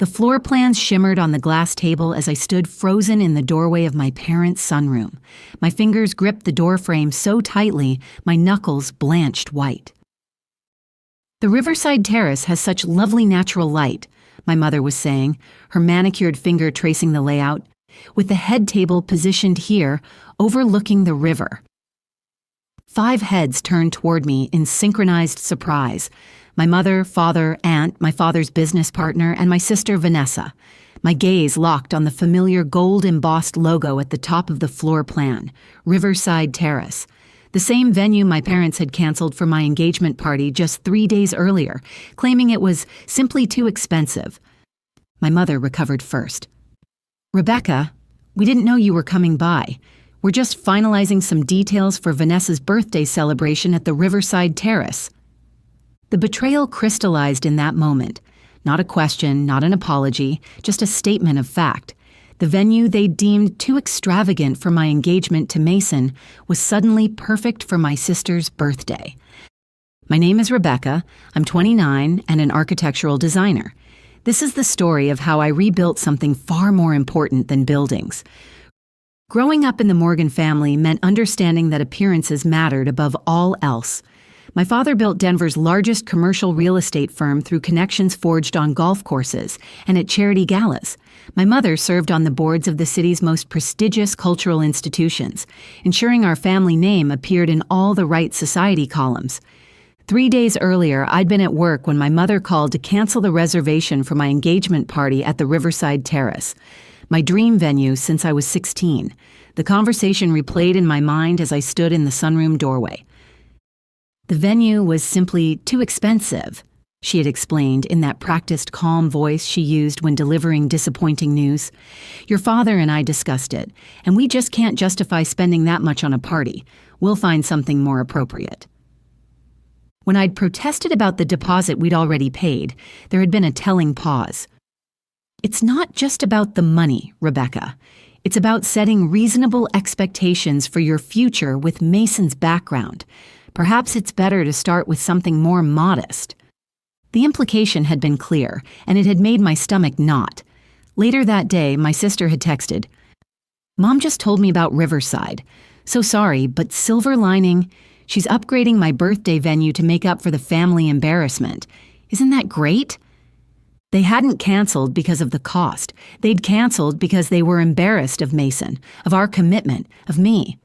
The floor plans shimmered on the glass table as I stood frozen in the doorway of my parents' sunroom. My fingers gripped the doorframe so tightly, my knuckles blanched white. "The Riverside Terrace has such lovely natural light," my mother was saying, her manicured finger tracing the layout, "with the head table positioned here, overlooking the river." 5 heads turned toward me in synchronized surprise. My mother, father, aunt, my father's business partner, and my sister Vanessa. My gaze locked on the familiar gold-embossed logo at the top of the floor plan, Riverside Terrace, the same venue my parents had canceled for my engagement party just 3 days earlier, claiming it was simply too expensive. My mother recovered first. "Rebecca, we didn't know you were coming by. We're just finalizing some details for Vanessa's birthday celebration at the Riverside Terrace." The betrayal crystallized in that moment. Not a question, not an apology, just a statement of fact. The venue they deemed too extravagant for my engagement to Mason was suddenly perfect for my sister's birthday. My name is Rebecca. I'm 29 and an architectural designer. This is the story of how I rebuilt something far more important than buildings. Growing up in the Morgan family meant understanding that appearances mattered above all else. My father built Denver's largest commercial real estate firm through connections forged on golf courses and at charity galas. My mother served on the boards of the city's most prestigious cultural institutions, ensuring our family name appeared in all the right society columns. 3 days earlier, I'd been at work when my mother called to cancel the reservation for my engagement party at the Riverside Terrace, my dream venue since I was 16. The conversation replayed in my mind as I stood in the sunroom doorway. "The venue was simply too expensive," she had explained in that practiced, calm voice she used when delivering disappointing news. "Your father and I discussed it, and we just can't justify spending that much on a party. We'll find something more appropriate." When I'd protested about the deposit we'd already paid, there had been a telling pause. "It's not just about the money, Rebecca. It's about setting reasonable expectations for your future with Mason's background. Perhaps it's better to start with something more modest." The implication had been clear, and it had made my stomach knot. Later that day, my sister had texted, "Mom just told me about Riverside. So sorry, but silver lining, she's upgrading my birthday venue to make up for the family embarrassment. Isn't that great?" They hadn't canceled because of the cost. They'd canceled because they were embarrassed of Mason, of our commitment, of me.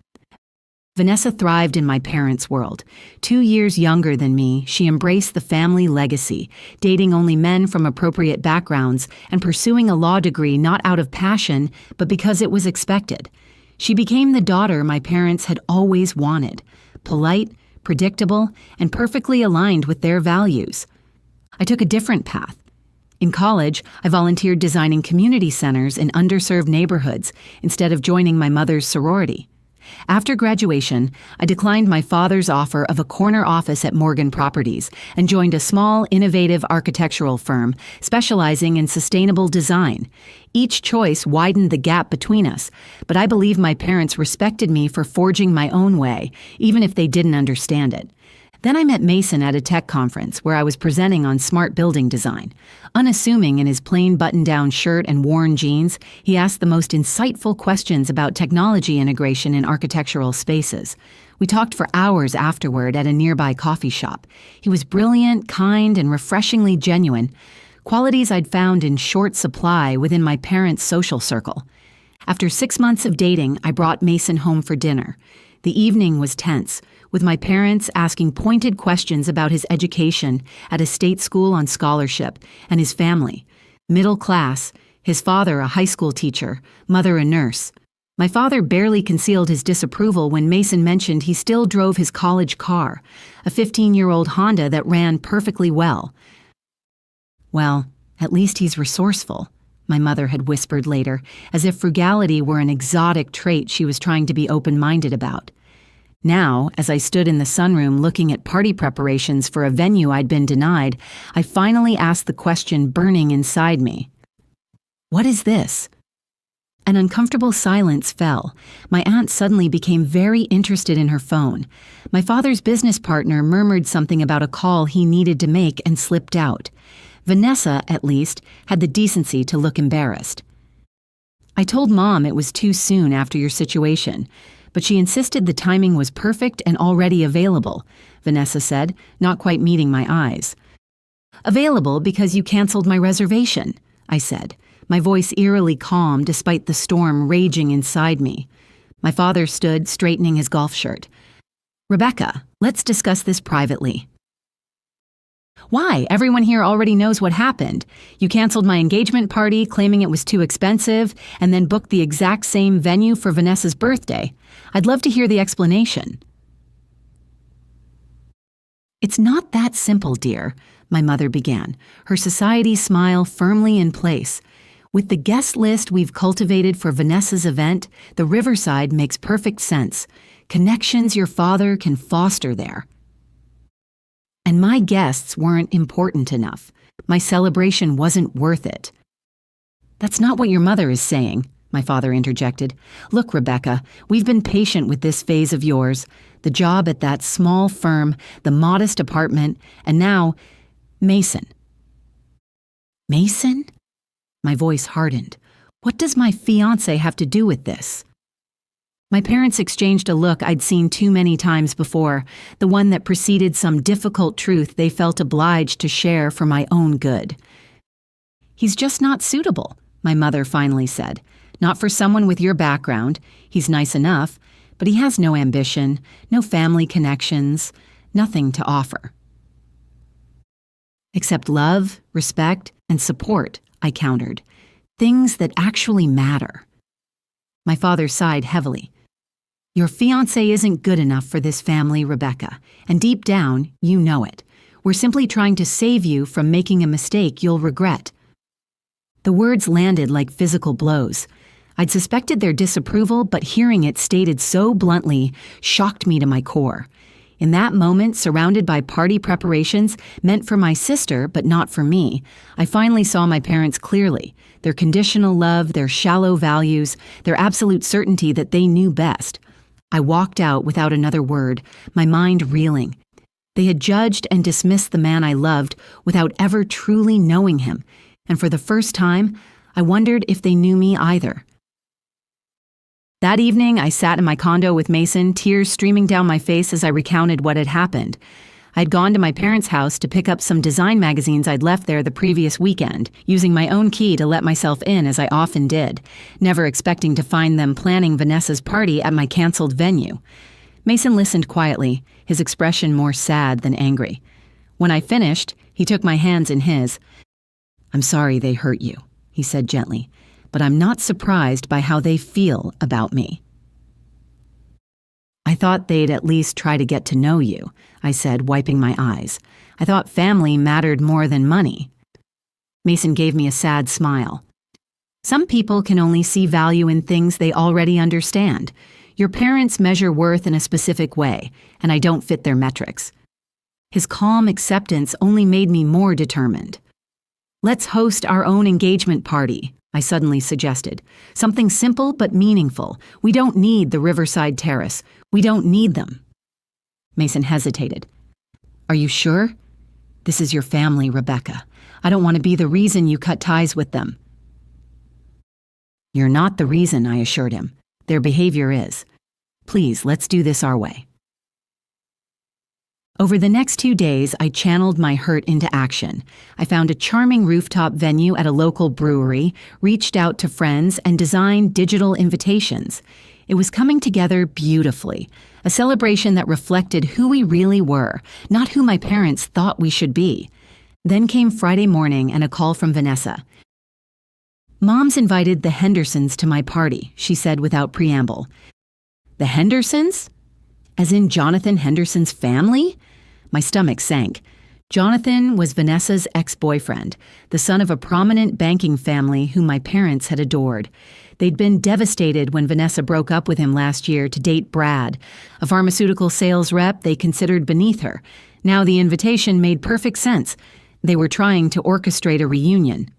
Vanessa thrived in my parents' world. 2 years younger than me, she embraced the family legacy, dating only men from appropriate backgrounds and pursuing a law degree not out of passion, but because it was expected. She became the daughter my parents had always wanted, polite, predictable, and perfectly aligned with their values. I took a different path. In college, I volunteered designing community centers in underserved neighborhoods instead of joining my mother's sorority. After graduation, I declined my father's offer of a corner office at Morgan Properties and joined a small, innovative architectural firm specializing in sustainable design. Each choice widened the gap between us, but I believe my parents respected me for forging my own way, even if they didn't understand it. Then I met Mason at a tech conference where I was presenting on smart building design. Unassuming in his plain button-down shirt and worn jeans, he asked the most insightful questions about technology integration in architectural spaces. We talked for hours afterward at a nearby coffee shop. He was brilliant, kind, and refreshingly genuine, qualities I'd found in short supply within my parents' social circle. After 6 months of dating, I brought Mason home for dinner. The evening was tense, with my parents asking pointed questions about his education at a state school on scholarship and his family. Middle class, his father a high school teacher, mother a nurse. My father barely concealed his disapproval when Mason mentioned he still drove his college car, a 15-year-old Honda that ran perfectly well. "Well, at least he's resourceful," my mother had whispered later, as if frugality were an exotic trait she was trying to be open-minded about. Now, as I stood in the sunroom looking at party preparations for a venue I'd been denied, I finally asked the question burning inside me. "What is this?" An uncomfortable silence fell. My aunt suddenly became very interested in her phone. My father's business partner murmured something about a call he needed to make and slipped out. Vanessa, at least, had the decency to look embarrassed. I told Mom it was too soon after your situation, but she insisted the timing was perfect and already available, Vanessa said, not quite meeting my eyes. Available because you canceled my reservation, I said, my voice eerily calm despite the storm raging inside me. My father stood, straightening his golf shirt. Rebecca, let's discuss this privately. Why? Everyone here already knows what happened. You canceled my engagement party, claiming it was too expensive, and then booked the exact same venue for Vanessa's birthday. I'd love to hear the explanation. It's not that simple, dear, my mother began, her society smile firmly in place. With the guest list we've cultivated for Vanessa's event, the Riverside makes perfect sense. Connections your father can foster there. And my guests weren't important enough. My celebration wasn't worth it. That's not what your mother is saying, my father interjected. Look, Rebecca, we've been patient with this phase of yours. The job at that small firm, the modest apartment, and now, Mason. Mason? My voice hardened. What does my fiancé have to do with this? My parents exchanged a look I'd seen too many times before, the one that preceded some difficult truth they felt obliged to share for my own good. He's just not suitable, my mother finally said. Not for someone with your background. He's nice enough, but he has no ambition, no family connections, nothing to offer. Except love, respect, and support, I countered. Things that actually matter. My father sighed heavily. Your fiancé isn't good enough for this family, Rebecca, and deep down, you know it. We're simply trying to save you from making a mistake you'll regret. The words landed like physical blows. I'd suspected their disapproval, but hearing it stated so bluntly shocked me to my core. In that moment, surrounded by party preparations meant for my sister but not for me, I finally saw my parents clearly, their conditional love, their shallow values, their absolute certainty that they knew best. I walked out without another word, my mind reeling. They had judged and dismissed the man I loved without ever truly knowing him, and for the first time, I wondered if they knew me either. That evening, I sat in my condo with Mason, tears streaming down my face as I recounted what had happened. I'd gone to my parents' house to pick up some design magazines I'd left there the previous weekend, using my own key to let myself in as I often did, never expecting to find them planning Vanessa's party at my canceled venue. Mason listened quietly, his expression more sad than angry. When I finished, he took my hands in his. I'm sorry they hurt you, he said gently, but I'm not surprised by how they feel about me. I thought they'd at least try to get to know you, I said, wiping my eyes. I thought family mattered more than money. Mason gave me a sad smile. Some people can only see value in things they already understand. Your parents measure worth in a specific way, and I don't fit their metrics. His calm acceptance only made me more determined. Let's host our own engagement party, I suddenly suggested. Something simple but meaningful. We don't need the Riverside Terrace. We don't need them. Mason hesitated. Are you sure? This is your family, Rebecca. I don't want to be the reason you cut ties with them. You're not the reason, I assured him. Their behavior is. Please, let's do this our way. Over the next 2 days, I channeled my hurt into action. I found a charming rooftop venue at a local brewery, reached out to friends, and designed digital invitations. It was coming together beautifully, a celebration that reflected who we really were, not who my parents thought we should be. Then came Friday morning and a call from Vanessa. Mom's invited the Hendersons to my party, she said without preamble. The Hendersons? As in Jonathan Henderson's family? My stomach sank. Jonathan was Vanessa's ex-boyfriend, the son of a prominent banking family whom my parents had adored. They'd been devastated when Vanessa broke up with him last year to date Brad, a pharmaceutical sales rep they considered beneath her. Now the invitation made perfect sense. They were trying to orchestrate a reunion.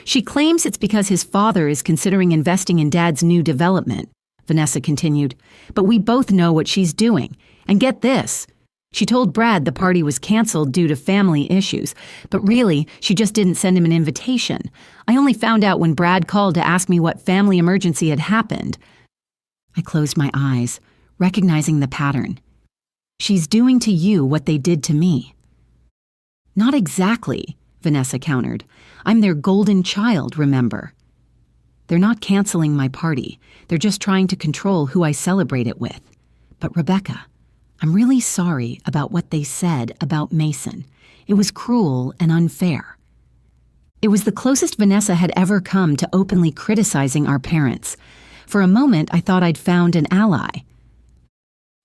She claims it's because his father is considering investing in Dad's new development, Vanessa continued. But we both know what she's doing. And get this, She told Brad the party was canceled due to family issues, but really, she just didn't send him an invitation. I only found out when Brad called to ask me what family emergency had happened. I closed my eyes, recognizing the pattern. She's doing to you what they did to me. Not exactly, Vanessa countered. I'm their golden child, remember? They're not canceling my party. They're just trying to control who I celebrate it with. But Rebecca, I'm really sorry about what they said about Mason. It was cruel and unfair. It was the closest Vanessa had ever come to openly criticizing our parents. For a moment, I thought I'd found an ally.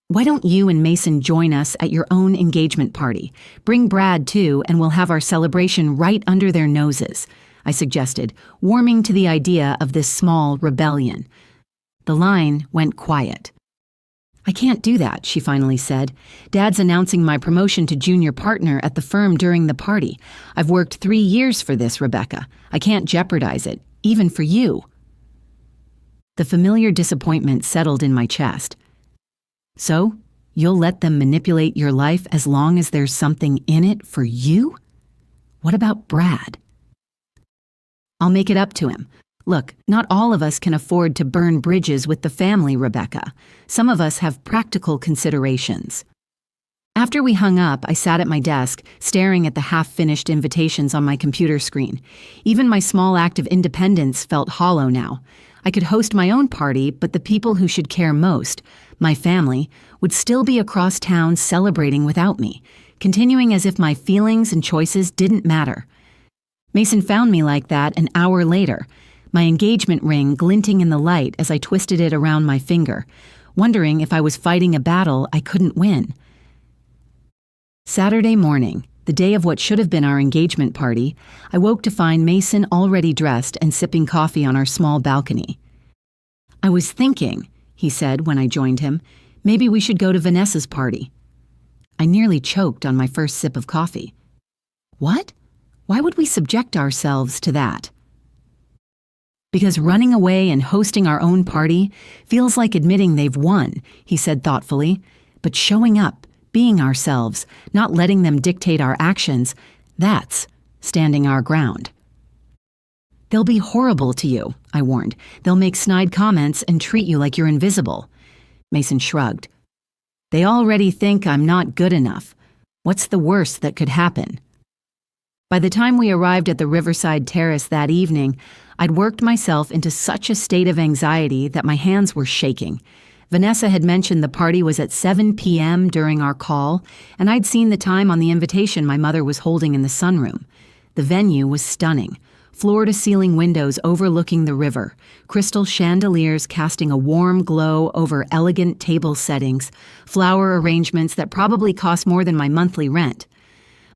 Why don't you and Mason join us at your own engagement party? Bring Brad too, and we'll have our celebration right under their noses, I suggested, warming to the idea of this small rebellion. The line went quiet. I can't do that, she finally said. Dad's announcing my promotion to junior partner at the firm during the party. I've worked 3 years for this, Rebecca. I can't jeopardize it, even for you. The familiar disappointment settled in my chest. So, you'll let them manipulate your life as long as there's something in it for you? What about Brad? I'll make it up to him. Look, not all of us can afford to burn bridges with the family, Rebecca. Some of us have practical considerations. After we hung up, I sat at my desk, staring at the half-finished invitations on my computer screen. Even my small act of independence felt hollow now. I could host my own party, but the people who should care most, my family, would still be across town celebrating without me, continuing as if my feelings and choices didn't matter. Mason found me like that an hour later, my engagement ring glinting in the light as I twisted it around my finger, wondering if I was fighting a battle I couldn't win. Saturday morning, the day of what should have been our engagement party, I woke to find Mason already dressed and sipping coffee on our small balcony. I was thinking, he said when I joined him, maybe we should go to Vanessa's party. I nearly choked on my first sip of coffee. What? Why would we subject ourselves to that? Because running away and hosting our own party feels like admitting they've won, he said thoughtfully. But showing up, being ourselves, not letting them dictate our actions, that's standing our ground. They'll be horrible to you, I warned. They'll make snide comments and treat you like you're invisible. Mason shrugged. They already think I'm not good enough. What's the worst that could happen? By the time we arrived at the Riverside Terrace that evening, I'd worked myself into such a state of anxiety that my hands were shaking. Vanessa had mentioned the party was at 7 p.m. during our call, and I'd seen the time on the invitation my mother was holding in the sunroom. The venue was stunning. Floor-to-ceiling windows overlooking the river, crystal chandeliers casting a warm glow over elegant table settings, flower arrangements that probably cost more than my monthly rent.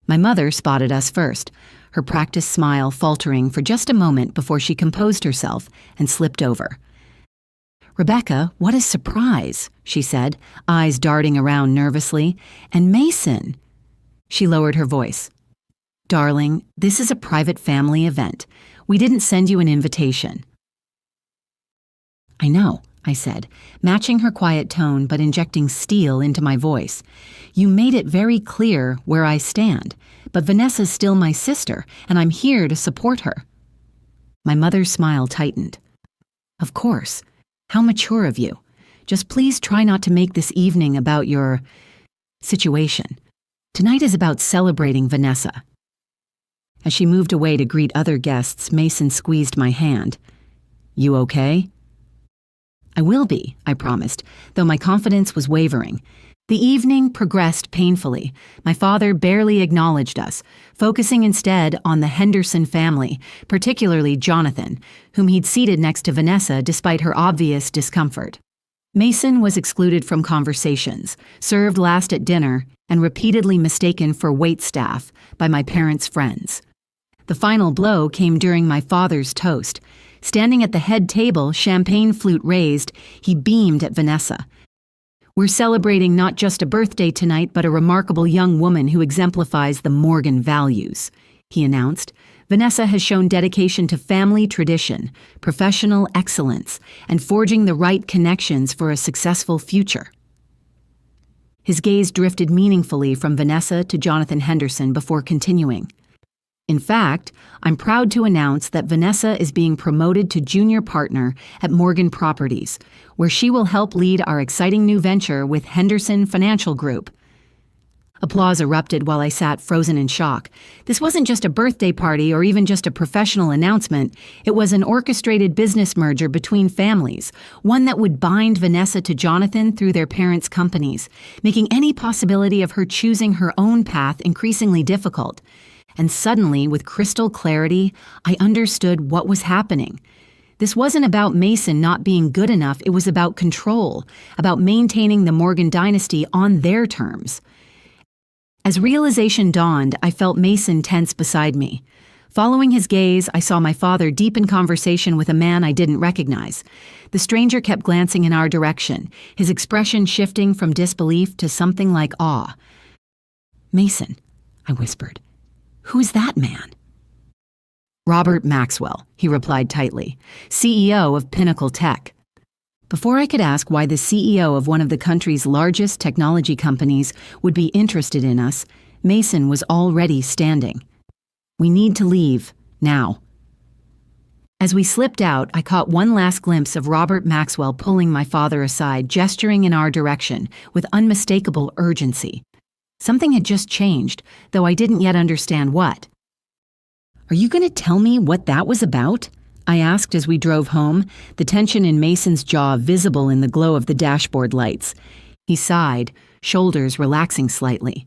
My mother spotted us first, her practiced smile faltering for just a moment before she composed herself and slipped over. Rebecca, what a surprise, she said, eyes darting around nervously. And Mason. She lowered her voice. Darling, this is a private family event. We didn't send you an invitation. I know, I said, matching her quiet tone but injecting steel into my voice. You made it very clear where I stand, but Vanessa's still my sister, and I'm here to support her. My mother's smile tightened. Of course. How mature of you. Just please try not to make this evening about your situation. Tonight is about celebrating Vanessa. As she moved away to greet other guests, Mason squeezed my hand. You okay? I will be, I promised, though my confidence was wavering. The evening progressed painfully. My father barely acknowledged us, focusing instead on the Henderson family, particularly Jonathan, whom he'd seated next to Vanessa despite her obvious discomfort. Mason was excluded from conversations, served last at dinner, and repeatedly mistaken for waitstaff by my parents' friends. The final blow came during my father's toast. Standing at the head table, champagne flute raised, he beamed at Vanessa. We're celebrating not just a birthday tonight, but a remarkable young woman who exemplifies the Morgan values, he announced. Vanessa has shown dedication to family tradition, professional excellence, and forging the right connections for a successful future. His gaze drifted meaningfully from Vanessa to Jonathan Henderson before continuing. In fact, I'm proud to announce that Vanessa is being promoted to junior partner at Morgan Properties, where she will help lead our exciting new venture with Henderson Financial Group. Applause erupted while I sat frozen in shock. This wasn't just a birthday party or even just a professional announcement. It was an orchestrated business merger between families, one that would bind Vanessa to Jonathan through their parents' companies, making any possibility of her choosing her own path increasingly difficult. And suddenly, with crystal clarity, I understood what was happening. This wasn't about Mason not being good enough, it was about control, about maintaining the Morgan dynasty on their terms. As realization dawned, I felt Mason tense beside me. Following his gaze, I saw my father deep in conversation with a man I didn't recognize. The stranger kept glancing in our direction, his expression shifting from disbelief to something like awe. "Mason," I whispered. "Who is that man?" "Robert Maxwell," he replied tightly, "CEO of Pinnacle Tech." Before I could ask why the CEO of one of the country's largest technology companies would be interested in us, Mason was already standing. "We need to leave, now." As we slipped out, I caught one last glimpse of Robert Maxwell pulling my father aside, gesturing in our direction with unmistakable urgency. Something had just changed, though I didn't yet understand what. "Are you going to tell me what that was about?" I asked as we drove home, the tension in Mason's jaw visible in the glow of the dashboard lights. He sighed, shoulders relaxing slightly.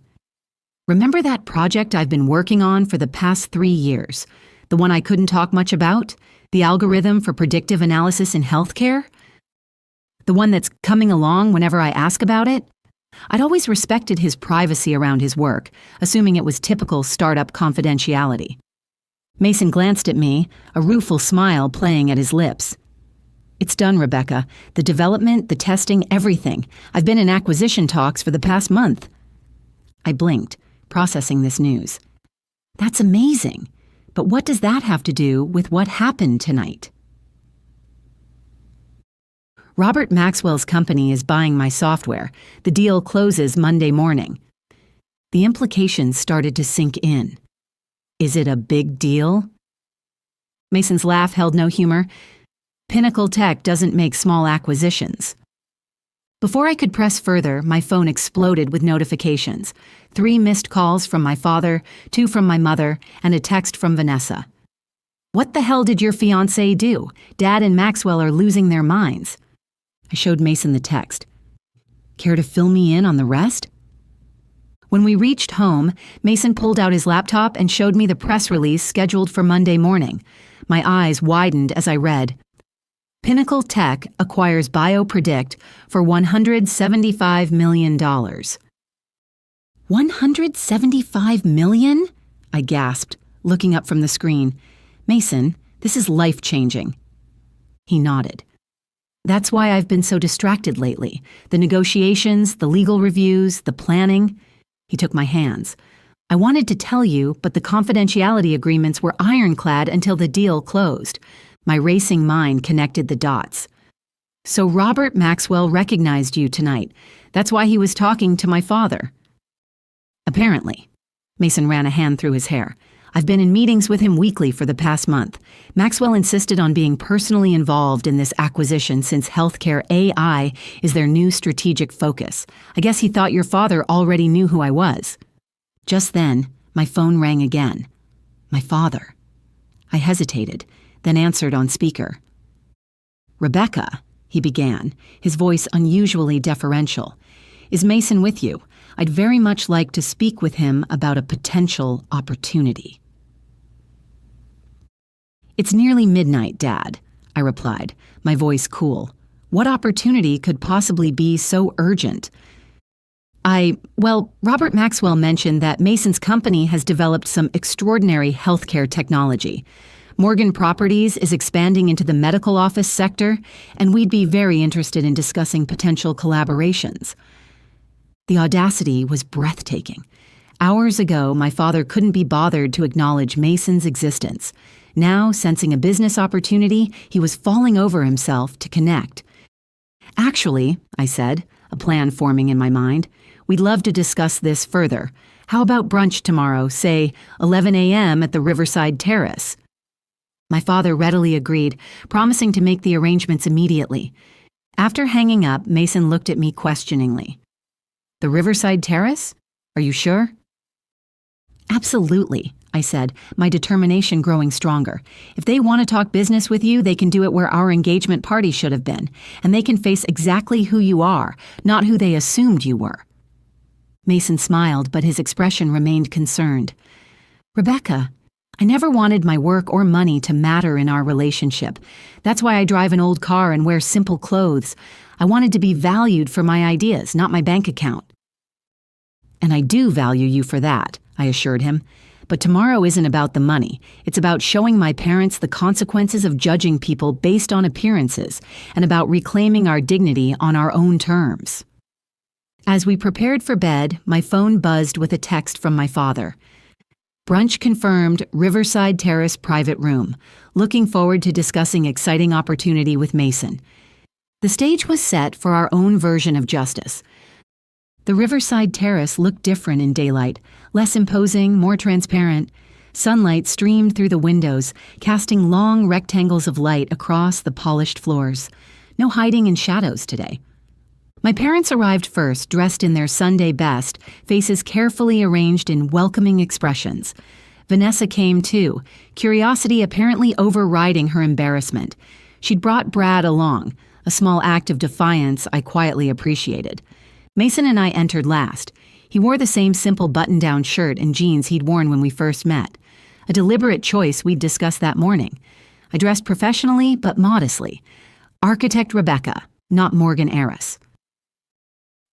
"Remember that project I've been working on for the past 3 years? The one I couldn't talk much about? The algorithm for predictive analysis in healthcare? The one that's coming along whenever I ask about it?" I'd always respected his privacy around his work, assuming it was typical startup confidentiality. Mason glanced at me, a rueful smile playing at his lips. "It's done, Rebecca. The development, the testing, everything. I've been in acquisition talks for the past month." I blinked, processing this news. "That's amazing. But what does that have to do with what happened tonight?" "Robert Maxwell's company is buying my software. The deal closes Monday morning." The implications started to sink in. "Is it a big deal?" Mason's laugh held no humor. "Pinnacle Tech doesn't make small acquisitions." Before I could press further, my phone exploded with notifications. 3 missed calls from my father, 2 from my mother, and a text from Vanessa. "What the hell did your fiancé do? Dad and Maxwell are losing their minds." I showed Mason the text. "Care to fill me in on the rest?" When we reached home, Mason pulled out his laptop and showed me the press release scheduled for Monday morning. My eyes widened as I read. "Pinnacle Tech acquires BioPredict for $175 million. $175 million? I gasped, looking up from the screen. "Mason, this is life-changing." He nodded. "That's why I've been so distracted lately. The negotiations, the legal reviews, the planning." He took my hands. "I wanted to tell you, but the confidentiality agreements were ironclad until the deal closed." My racing mind connected the dots. "So Robert Maxwell recognized you tonight. That's why he was talking to my father." "Apparently." Mason ran a hand through his hair. "I've been in meetings with him weekly for the past month. Maxwell insisted on being personally involved in this acquisition since healthcare AI is their new strategic focus. I guess he thought your father already knew who I was." Just then, my phone rang again. My father. I hesitated, then answered on speaker. "Rebecca," he began, his voice unusually deferential. "Is Mason with you? I'd very much like to speak with him about a potential opportunity." "It's nearly midnight, Dad," I replied, my voice cool. "What opportunity could possibly be so urgent?" Robert Maxwell mentioned that Mason's company has developed some extraordinary healthcare technology. Morgan Properties is expanding into the medical office sector, and we'd be very interested in discussing potential collaborations. The audacity was breathtaking. Hours ago, my father couldn't be bothered to acknowledge Mason's existence. Now, sensing a business opportunity, he was falling over himself to connect. "Actually," I said, a plan forming in my mind, We'd love to discuss this further. How about brunch tomorrow, say 11 a.m. at the Riverside Terrace? My father readily agreed, promising to make the arrangements immediately. After hanging up, Mason looked at me questioningly. The Riverside Terrace? Are you sure? Absolutely, I said, my determination growing stronger. If they want to talk business with you, they can do it where our engagement party should have been, and they can face exactly who you are, not who they assumed you were. Mason smiled, but his expression remained concerned. Rebecca, I never wanted my work or money to matter in our relationship. That's why I drive an old car and wear simple clothes. I wanted to be valued for my ideas, not my bank account. And I do value you for that, I assured him. But tomorrow isn't about the money. It's about showing my parents the consequences of judging people based on appearances and about reclaiming our dignity on our own terms. As we prepared for bed, my phone buzzed with a text from my father. Brunch confirmed, Riverside Terrace private room. Looking forward to discussing exciting opportunity with Mason. The stage was set for our own version of justice. The Riverside Terrace looked different in daylight, less imposing, more transparent. Sunlight streamed through the windows, casting long rectangles of light across the polished floors. No hiding in shadows today. My parents arrived first, dressed in their Sunday best, faces carefully arranged in welcoming expressions. Vanessa came too, curiosity apparently overriding her embarrassment. She'd brought Brad along, a small act of defiance I quietly appreciated. Mason and I entered last. He wore the same simple button-down shirt and jeans he'd worn when we first met, a deliberate choice we'd discussed that morning. I dressed professionally but modestly. Architect Rebecca, not Morgan Eris.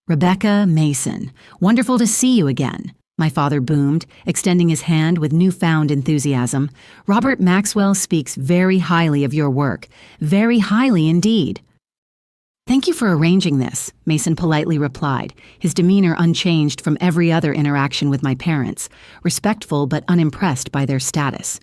Rebecca Mason, wonderful to see you again, my father boomed, extending his hand with newfound enthusiasm. Robert Maxwell speaks very highly of your work, very highly indeed. Thank you for arranging this, Mason politely replied, his demeanor unchanged from every other interaction with my parents, respectful but unimpressed by their status.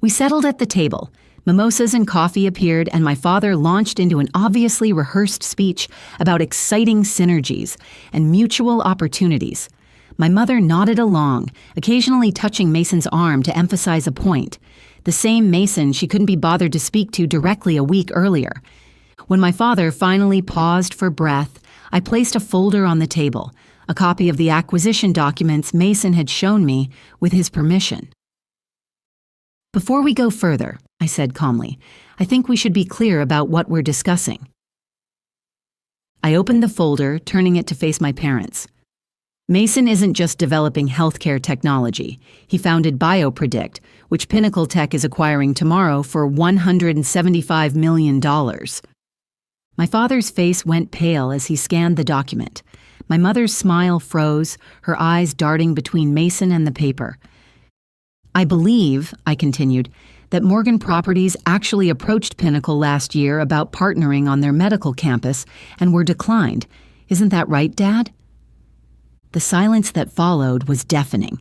We settled at the table. Mimosas and coffee appeared, and my father launched into an obviously rehearsed speech about exciting synergies and mutual opportunities. My mother nodded along, occasionally touching Mason's arm to emphasize a point, the same Mason she couldn't be bothered to speak to directly a week earlier. When my father finally paused for breath, I placed a folder on the table, a copy of the acquisition documents Mason had shown me with his permission. Before we go further, I said calmly, I think we should be clear about what we're discussing. I opened the folder, turning it to face my parents. Mason isn't just developing healthcare technology. He founded BioPredict, which Pinnacle Tech is acquiring tomorrow for $175 million. My father's face went pale as he scanned the document. My mother's smile froze, her eyes darting between Mason and the paper. I believe, I continued, that Morgan Properties actually approached Pinnacle last year about partnering on their medical campus and were declined. Isn't that right, Dad? The silence that followed was deafening.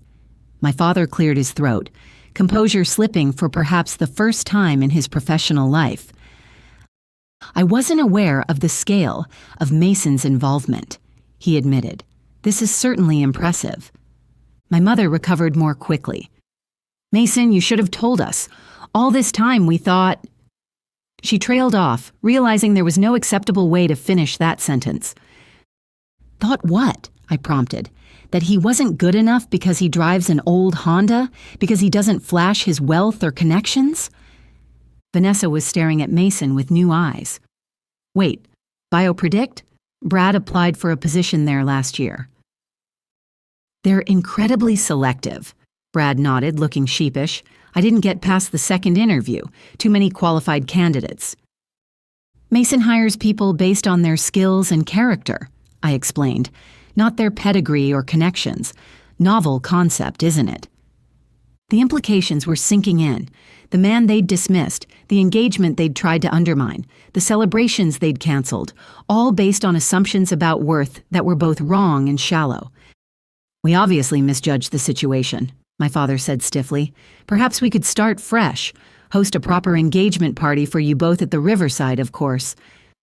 My father cleared his throat, composure slipping for perhaps the first time in his professional life. I wasn't aware of the scale of Mason's involvement, he admitted. This is certainly impressive. My mother recovered more quickly. Mason, you should have told us. All this time we thought... She trailed off, realizing there was no acceptable way to finish that sentence. Thought what? I prompted. That he wasn't good enough because he drives an old Honda? Because he doesn't flash his wealth or connections? Vanessa was staring at Mason with new eyes. Wait, BioPredict? Brad applied for a position there last year. They're incredibly selective. Brad nodded, looking sheepish. I didn't get past the second interview. Too many qualified candidates. Mason hires people based on their skills and character, I explained, not their pedigree or connections. Novel concept, isn't it? The implications were sinking in. The man they'd dismissed, the engagement they'd tried to undermine, the celebrations they'd canceled, all based on assumptions about worth that were both wrong and shallow. We obviously misjudged the situation, my father said stiffly. Perhaps we could start fresh, host a proper engagement party for you both at the Riverside, of course.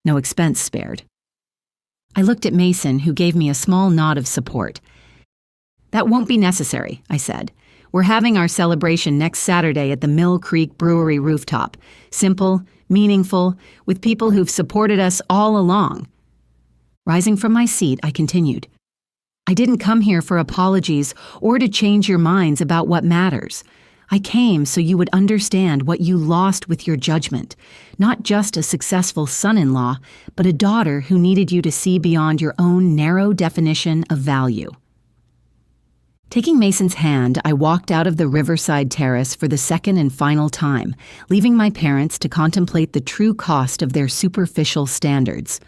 No expense spared. I looked at Mason, who gave me a small nod of support. "That won't be necessary," I said. "We're having our celebration next Saturday at the Mill Creek Brewery rooftop. Simple, meaningful, with people who've supported us all along." Rising from my seat, I continued. "I didn't come here for apologies or to change your minds about what matters. I came so you would understand what you lost with your judgment. Not just a successful son-in-law, but a daughter who needed you to see beyond your own narrow definition of value." Taking Mason's hand, I walked out of the Riverside Terrace for the second and final time, leaving my parents to contemplate the true cost of their superficial standards.